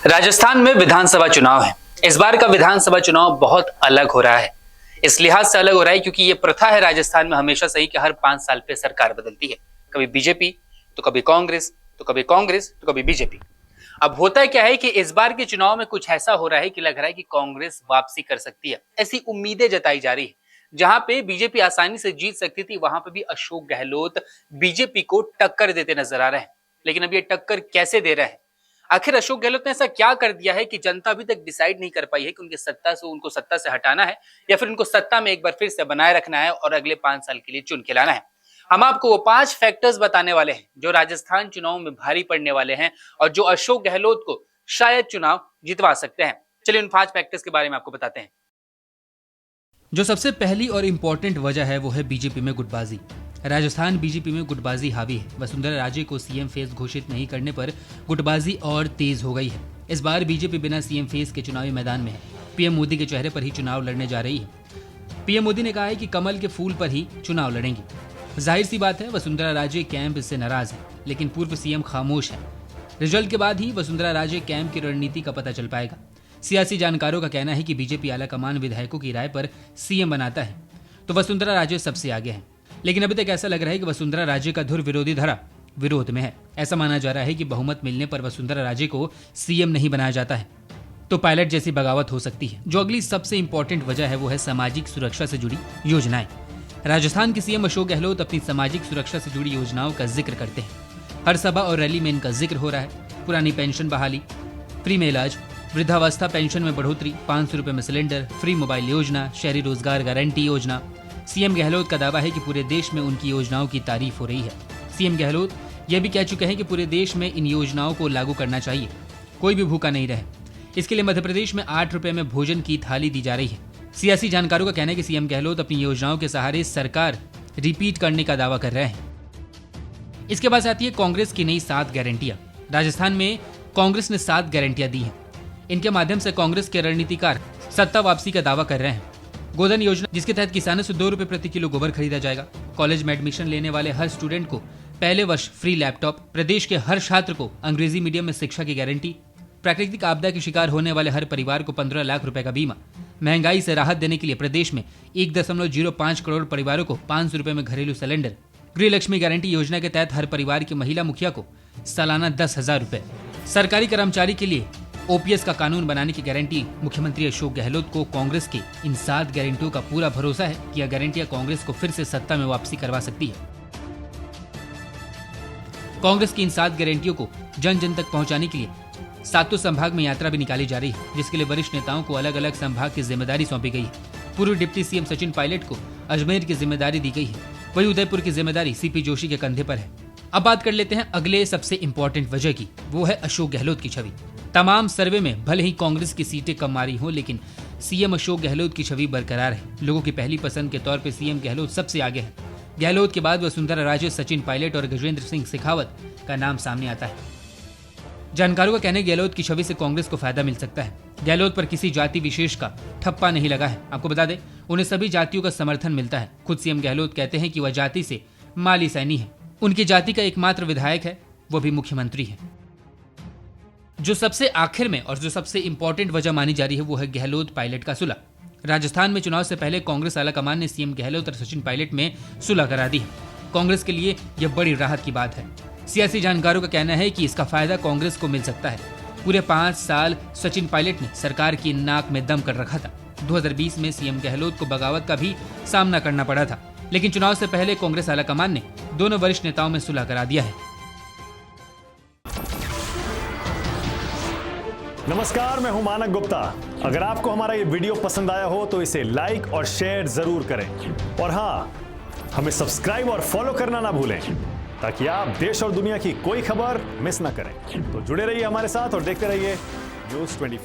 राजस्थान में विधानसभा चुनाव है। इस बार का विधानसभा चुनाव बहुत अलग हो रहा है। इस लिहाज से अलग हो रहा है क्योंकि ये प्रथा है राजस्थान में हमेशा से ही कि हर 5 साल पे सरकार बदलती है। कभी बीजेपी तो कभी कांग्रेस, तो कभी कांग्रेस तो कभी बीजेपी। अब होता है क्या है कि इस बार के चुनाव में कुछ ऐसा हो रहा है कि लग रहा है कि कांग्रेस वापसी कर सकती है, ऐसी उम्मीदें जताई जा रही है। जहां पे बीजेपी आसानी से जीत सकती थी, वहां पे भी अशोक गहलोत बीजेपी को टक्कर देते नजर आ रहे हैं। लेकिन अब ये टक्कर कैसे दे रहे हैं? आखिर अशोक गहलोत ने ऐसा क्या कर दिया है कि जनता अभी तक डिसाइड नहीं कर पाई है कि उनको सत्ता से हटाना है या फिर उनको सत्ता में एक बार फिर से बनाए रखना है और अगले 5 साल के लिए चुन के लाना है। हम आपको वो 5 फैक्टर्स बताने वाले हैं जो राजस्थान चुनाव में भारी पड़ने वाले हैं और जो अशोक गहलोत को शायद चुनाव जितवा सकते हैं। चलिए उन 5 फैक्टर्स के बारे में आपको बताते हैं। जो सबसे पहली और इम्पोर्टेंट वजह है वो है बीजेपी में गुटबाजी। राजस्थान बीजेपी में गुटबाजी हावी है। वसुंधरा राजे को सीएम फेस घोषित नहीं करने पर गुटबाजी और तेज हो गई है। इस बार बीजेपी बिना सीएम फेस के चुनावी मैदान में है। पीएम मोदी के चेहरे पर ही चुनाव लड़ने जा रही है। पीएम मोदी ने कहा है कि कमल के फूल पर ही चुनाव लड़ेंगे। जाहिर सी बात है वसुंधरा राजे कैंप इससे नाराज है, लेकिन पूर्व सीएम खामोश है। रिजल्ट के बाद ही वसुंधरा राजे कैंप की रणनीति का पता चल पाएगा। सियासी जानकारों का कहना है कि बीजेपी आलाकमान विधायकों की राय पर सीएम बनाता है तो वसुंधरा राजे सबसे आगे हैं। लेकिन अभी तक ऐसा लग रहा है कि वसुंधरा राजे का धुर विरोधी धरा विरोध में है। ऐसा माना जा रहा है कि बहुमत मिलने पर वसुंधरा राजे को सीएम नहीं बनाया जाता है तो पायलट जैसी बगावत हो सकती है। जो अगली सबसे इंपॉर्टेंट वजह है वो है सामाजिक सुरक्षा से जुड़ी योजनाएं। राजस्थान के सीएम अशोक गहलोत अपनी सामाजिक सुरक्षा से जुड़ी योजनाओं का जिक्र करते हैं। हर सभा और रैली में इनका जिक्र हो रहा है। पुरानी पेंशन बहाली, फ्री में इलाज, वृद्धावस्था पेंशन में बढ़ोतरी, 500 रुपए में सिलेंडर, फ्री मोबाइल योजना, शहरी रोजगार गारंटी योजना। सीएम गहलोत का दावा है कि पूरे देश में उनकी योजनाओं की तारीफ हो रही है। सीएम गहलोत यह भी कह चुके हैं कि पूरे देश में इन योजनाओं को लागू करना चाहिए, कोई भी भूखा नहीं रहे। इसके लिए मध्य प्रदेश में 8 रुपए में भोजन की थाली दी जा रही है। सियासी जानकारों का कहना है कि सीएम गहलोत अपनी योजनाओं के सहारे सरकार रिपीट करने का दावा कर रहे हैं। इसके बाद आती है कांग्रेस की नई 7 गारंटियां। राजस्थान में कांग्रेस ने 7 गारंटियां दी हैं। इनके माध्यम से कांग्रेस के रणनीतिकार सत्ता वापसी का दावा कर रहे हैं। गोधन योजना, जिसके तहत किसानों से 2 रुपए प्रति किलो गोबर खरीदा जाएगा। कॉलेज में एडमिशन लेने वाले हर स्टूडेंट को पहले वर्ष फ्री लैपटॉप। प्रदेश के हर छात्र को अंग्रेजी मीडियम में शिक्षा की गारंटी। प्राकृतिक आपदा के शिकार होने वाले हर परिवार को 15 लाख रुपए का बीमा। महंगाई से राहत देने के लिए प्रदेश में 1.05 करोड़ परिवारों को 500 रुपए में घरेलू सिलेंडर। गृह लक्ष्मी गारंटी योजना के तहत हर परिवार की महिला मुखिया को सालाना 10,000 रुपए। सरकारी कर्मचारी के लिए ओपीएस का कानून बनाने की गारंटी। मुख्यमंत्री अशोक गहलोत को कांग्रेस की इन 7 गारंटियों का पूरा भरोसा है कि यह गारंटियां कांग्रेस को फिर से सत्ता में वापसी करवा सकती है। कांग्रेस की इन 7 गारंटियों को जन जन तक पहुंचाने के लिए 7 संभाग में यात्रा भी निकाली जा रही है, जिसके लिए वरिष्ठ नेताओं को अलग अलग संभाग की जिम्मेदारी सौंपी गई है। पूर्व डिप्टी सीएम सचिन पायलट को अजमेर की जिम्मेदारी दी गई है, वही उदयपुर की जिम्मेदारी सीपी जोशी के कंधे पर है। अब बात कर लेते हैं अगले सबसे इंपॉर्टेंट वजह की, वो है अशोक गहलोत की छवि। तमाम सर्वे में भले ही कांग्रेस की सीटें कम आ रही हो, लेकिन सीएम अशोक गहलोत की छवि बरकरार है। लोगों की पहली पसंद के तौर पे सीएम गहलोत सबसे आगे है। गहलोत के बाद वसुंधरा राजे, सचिन पायलट और गजेंद्र सिंह शेखावत का नाम सामने आता है। जानकारों का कहना है गहलोत की छवि से कांग्रेस को फायदा मिल सकता है। गहलोत पर किसी जाति विशेष का ठप्पा नहीं लगा है। आपको बता दें, उन्हें सभी जातियों का समर्थन मिलता है। खुद सीएम गहलोत कहते हैं कि वह जाति से माली सैनी है। उनकी जाति का एकमात्र विधायक है, वो भी मुख्यमंत्री है। जो सबसे आखिर में और जो सबसे इंपॉर्टेंट वजह मानी जा रही है वो है गहलोत पायलट का सुलह। राजस्थान में चुनाव से पहले कांग्रेस आलाकमान ने सीएम गहलोत और सचिन पायलट में सुलह करा दी है। कांग्रेस के लिए यह बड़ी राहत की बात है। सियासी जानकारों का कहना है कि इसका फायदा कांग्रेस को मिल सकता है। पूरे 5 साल सचिन पायलट ने सरकार की नाक में दम कर रखा था। 2020 में सीएम गहलोत को बगावत का भी सामना करना पड़ा था, लेकिन चुनाव से पहले कांग्रेस आलाकमान ने दोनों वरिष्ठ नेताओं में सुलह करा दिया है। नमस्कार, मैं हूं मानक गुप्ता। अगर आपको हमारा ये वीडियो पसंद आया हो तो इसे लाइक और शेयर जरूर करें, और हाँ, हमें सब्सक्राइब और फॉलो करना ना भूलें ताकि आप देश और दुनिया की कोई खबर मिस ना करें। तो जुड़े रहिए हमारे साथ और देखते रहिए News 24।